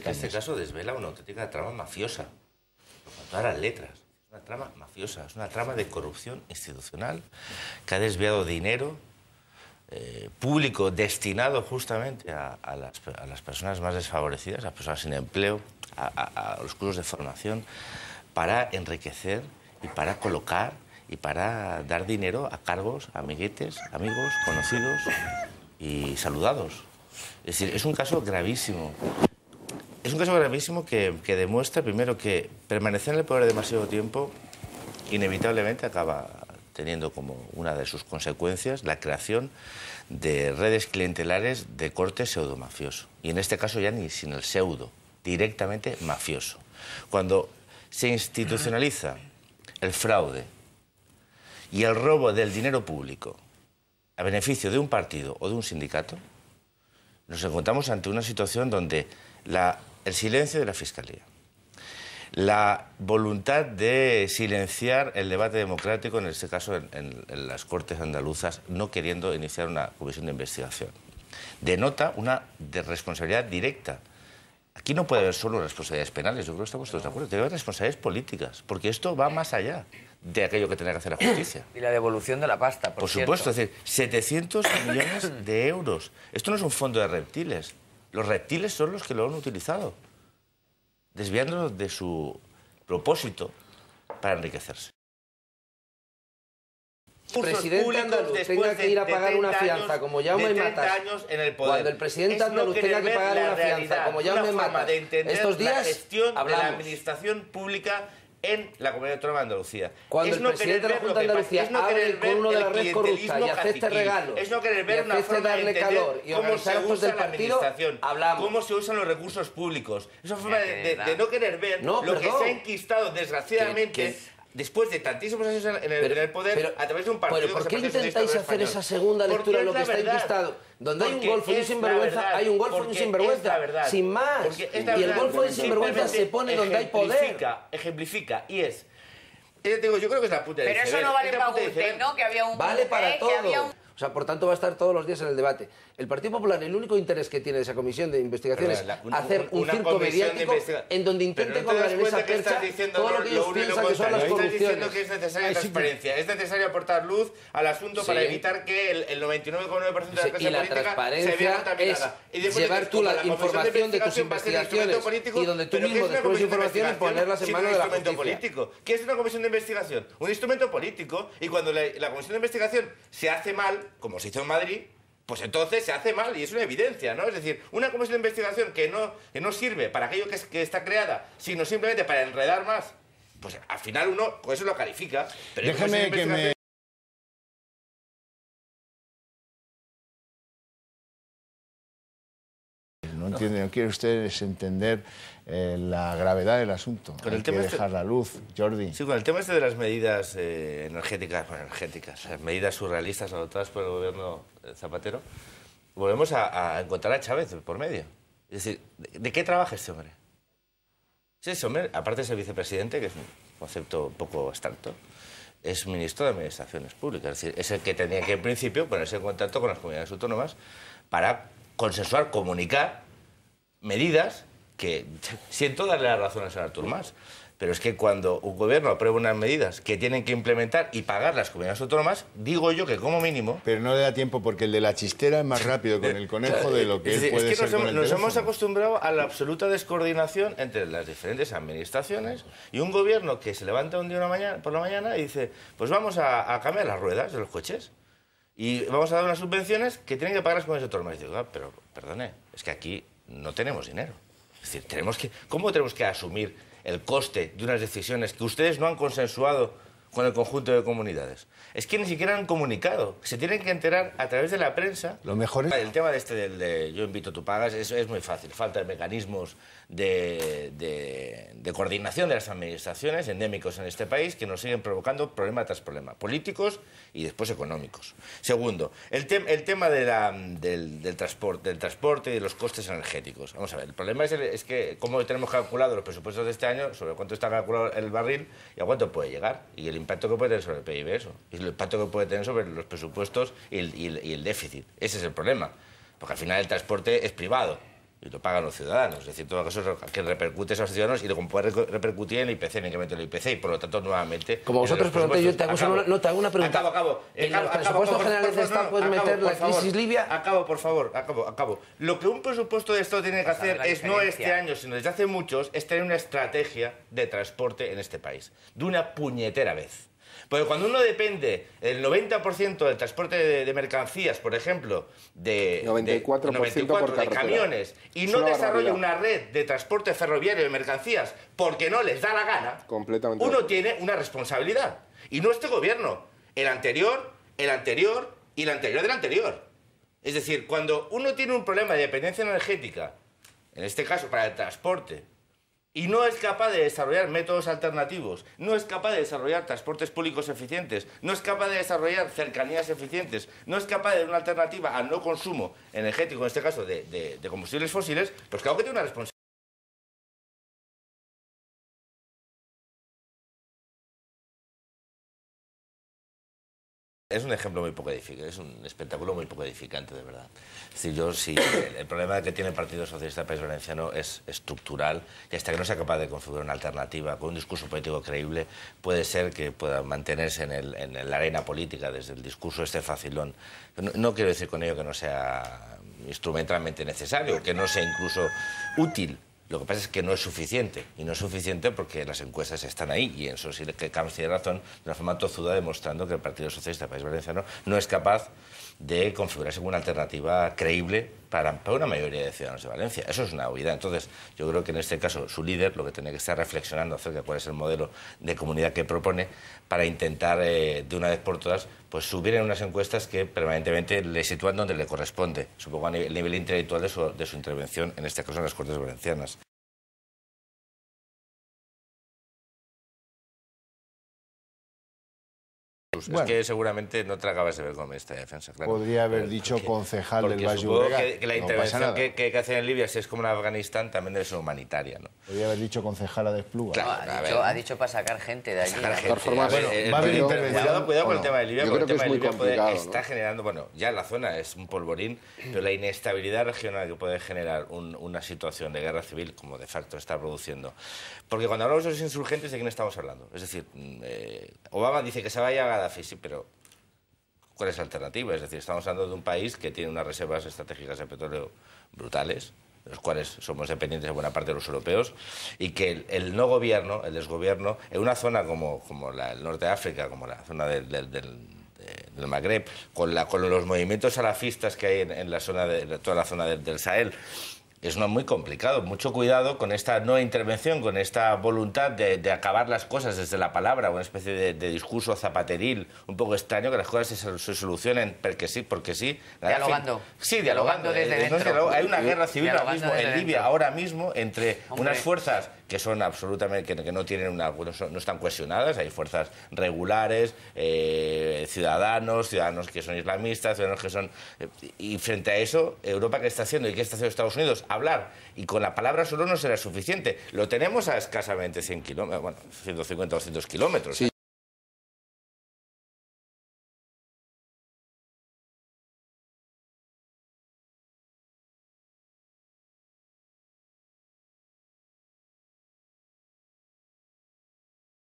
que este caso desvela una auténtica trama mafiosa, con todas las letras. Es una trama mafiosa, es una trama de corrupción institucional que ha desviado dinero público destinado justamente a las personas más desfavorecidas, a las personas sin empleo, a los cursos de formación, para enriquecer y para colocar y para dar dinero a cargos, amiguetes, amigos, conocidos y saludados. Es decir, es un caso gravísimo. Es un caso gravísimo que demuestra, primero, que permanecer en el poder demasiado tiempo inevitablemente acaba teniendo como una de sus consecuencias la creación de redes clientelares de corte pseudo-mafioso. Y en este caso ya ni sin el pseudo, directamente mafioso. Cuando se institucionaliza el fraude y el robo del dinero público a beneficio de un partido o de un sindicato, nos encontramos ante una situación donde el silencio de la Fiscalía, la voluntad de silenciar el debate democrático, en este caso en las Cortes andaluzas, no queriendo iniciar una comisión de investigación, denota una responsabilidad directa. Aquí no puede haber solo responsabilidades penales, yo creo que estamos todos de acuerdo, debe haber responsabilidades políticas, porque esto va más allá de aquello que tendrá que hacer la justicia. Y la devolución de la pasta, por supuesto, es decir, 700 millones de euros. Esto no es un fondo de reptiles. Los reptiles son los que lo han utilizado, desviándolos de su propósito para enriquecerse. El presidente andaluz tenga que ir a pagar una fianza como Jaume Matas, cuando el presidente andaluz tenga que pagar una fianza como Jaume Matas, estos días la gestión hablamos. De la administración pública en la Comunidad Autónoma de Andalucía. Cuando el presidente de la Junta de Andalucía hable con uno de la red corrupta y acepte regalos, es no querer ver una forma darle calor y organizar actos del partido, hablamos. Cómo se usan los recursos públicos. Es una forma de no querer ver lo que se ha enquistado, desgraciadamente, después de tantísimos años en el poder, a través de un partido. Pero ¿por qué intentáis hacer esa segunda lectura de lo que está enquistado? Donde hay un golfo y un sinvergüenza, hay un golfo y un sinvergüenza, sin más. Y el golfo y el sinvergüenza se pone donde hay poder. Ejemplifica, y es... Yo creo que es la punta del iceberg. Pero eso no vale para usted, ¿no? Que había un... Vale para todo. O sea, por tanto, va a estar todos los días en el debate. El Partido Popular, el único interés que tiene de esa comisión de investigación es hacer un circo mediático en donde intente colgar en esa percha todo lo que ellos piensan que son las corrupciones. Estás diciendo que es necesaria transparencia, es necesario aportar luz al asunto para evitar que el 99,9% de la clase política y la transparencia es llevar tú la información de tus investigaciones y donde tú mismo después de información y ponerlas en manos de la justicia. ¿Qué es una comisión de investigación? Un instrumento político, y cuando la comisión de investigación se hace mal, como se hizo en Madrid, pues entonces se hace mal, y es una evidencia, ¿no? Es decir, una comisión de investigación que no sirve para aquello que está creada, sino simplemente para enredar más, pues al final uno con eso lo califica. Pero déjame que me... No quieren ustedes entender la gravedad del asunto. Hay que dejar la luz, Jordi. Sí, con el tema de las medidas energéticas, medidas surrealistas adoptadas por el gobierno Zapatero, volvemos a encontrar a Chávez por medio. Es decir, ¿de qué trabaja este hombre? Sí, ese hombre, aparte de ser vicepresidente, que es un concepto un poco abstracto, es ministro de Administraciones Públicas. Es decir, es el que tenía que, en principio, ponerse en contacto con las comunidades autónomas para consensuar, comunicar medidas que siento darle la razón al señor Artur Mas, pero es que cuando un gobierno aprueba unas medidas que tienen que implementar y pagar las comunidades autónomas, digo yo que como mínimo... Pero no le da tiempo porque el de la chistera es más rápido con el conejo de lo que él puede ser con el teléfono. Nos hemos acostumbrado a la absoluta descoordinación entre las diferentes administraciones y un gobierno que se levanta un día por la mañana y dice, pues vamos a cambiar las ruedas de los coches y vamos a dar unas subvenciones que tienen que pagar las comunidades autónomas. Y digo, pero perdone, es que aquí no tenemos dinero. Es decir, ¿cómo tenemos que asumir el coste de unas decisiones que ustedes no han consensuado con el conjunto de comunidades? Es que ni siquiera han comunicado. Se tienen que enterar a través de la prensa. Lo mejor es... El tema de yo invito, tú pagas, eso es muy fácil. Falta de mecanismos de coordinación de las administraciones endémicos en este país que nos siguen provocando problema tras problema, políticos y después económicos. Segundo, el tema del transporte y de los costes energéticos. Vamos a ver, el problema es que cómo tenemos calculado los presupuestos de este año, sobre cuánto está calculado el barril y a cuánto puede llegar, y el impacto que puede tener sobre el PIB eso, y el impacto que puede tener sobre los presupuestos y el déficit. Ese es el problema, porque al final el transporte es privado. y lo pagan los ciudadanos. Es decir, todo eso que repercute a esos ciudadanos y lo puede repercutir en el IPC, en el incremento del IPC, y por lo tanto, nuevamente... Como vosotros preguntáis, yo te hago una pregunta. Acabo. ¿En los presupuestos generales de Estado puedes meter la crisis libia? Acabo, por favor, acabo. Lo que un presupuesto de Estado tiene que hacer es, no este año, sino desde hace muchos, es tener una estrategia de transporte en este país. De una puñetera vez. Porque cuando uno depende el 90% del transporte de mercancías, por ejemplo, de 94% de camiones, y no desarrolla una red de transporte ferroviario de mercancías porque no les da la gana, uno tiene una responsabilidad. Y no este gobierno, el anterior y el anterior del anterior. Es decir, cuando uno tiene un problema de dependencia energética, en este caso para el transporte, y no es capaz de desarrollar métodos alternativos, no es capaz de desarrollar transportes públicos eficientes, no es capaz de desarrollar cercanías eficientes, no es capaz de dar una alternativa al no consumo energético, en este caso de combustibles fósiles, pues claro que tiene una responsabilidad. Es un ejemplo muy poco edificante, es un espectáculo muy poco edificante, de verdad. El problema que tiene el Partido Socialista del País Valenciano es estructural, y hasta que no sea capaz de configurar una alternativa con un discurso político creíble, puede ser que pueda mantenerse en la arena política desde el discurso este facilón. No quiero decir con ello que no sea instrumentalmente necesario, que no sea incluso útil. Lo que pasa es que no es suficiente, y no es suficiente porque las encuestas están ahí, y eso sí que Camps tiene razón, de una forma tozuda, demostrando que el Partido Socialista del País Valenciano no es capaz de configurarse como una alternativa creíble para una mayoría de ciudadanos de Valencia. Eso es una obviedad. Entonces, yo creo que en este caso su líder lo que tiene que estar reflexionando acerca de cuál es el modelo de comunidad que propone para intentar, de una vez por todas, pues subir en unas encuestas que permanentemente le sitúan donde le corresponde, supongo a nivel intelectual de su intervención, en este caso en las Cortes Valencianas. Bueno, es que seguramente no te acabas de ver con esta defensa, claro. Podría haber dicho concejal del Baix Llobregat. Que la intervención que hacen en Libia, si es como en Afganistán, también debe ser humanitaria, ¿no? Podría haber dicho concejala de Espluga. Claro, ha dicho para sacar gente de allí. Cuidado con el tema de Libia, porque el tema de Libia está ¿no? generando, bueno, ya la zona es un polvorín, pero la inestabilidad regional que puede generar una situación de guerra civil, como de facto está produciendo. Porque cuando hablamos de los insurgentes, ¿de quién estamos hablando? Es decir, Obama dice que se vaya a Gaddafi, sí, pero ¿cuál es la alternativa? Es decir, estamos hablando de un país que tiene unas reservas estratégicas de petróleo brutales, de los cuales somos dependientes de buena parte de los europeos, y que el no gobierno, el desgobierno, en una zona como el norte de África, como la zona del Magreb, con los movimientos salafistas que hay en la zona toda la zona del Sahel, es muy complicado. Mucho cuidado con esta no intervención, con esta voluntad de acabar las cosas desde la palabra, una especie de discurso zapateril, un poco extraño, que las cosas se solucionen porque sí. Dialogando. Sí, dialogando. Desde dentro. Hay una guerra civil ahora mismo en Libia, ahora mismo, entre unas fuerzas que son absolutamente, que no tienen no están cohesionadas, hay fuerzas regulares, ciudadanos que son islamistas, ciudadanos que son... y frente a eso, Europa, ¿qué está haciendo? ¿Y qué está haciendo Estados Unidos? Hablar. Y con la palabra solo no será suficiente. Lo tenemos a escasamente 100 kilómetros, bueno, 150 o 200 kilómetros. Sí.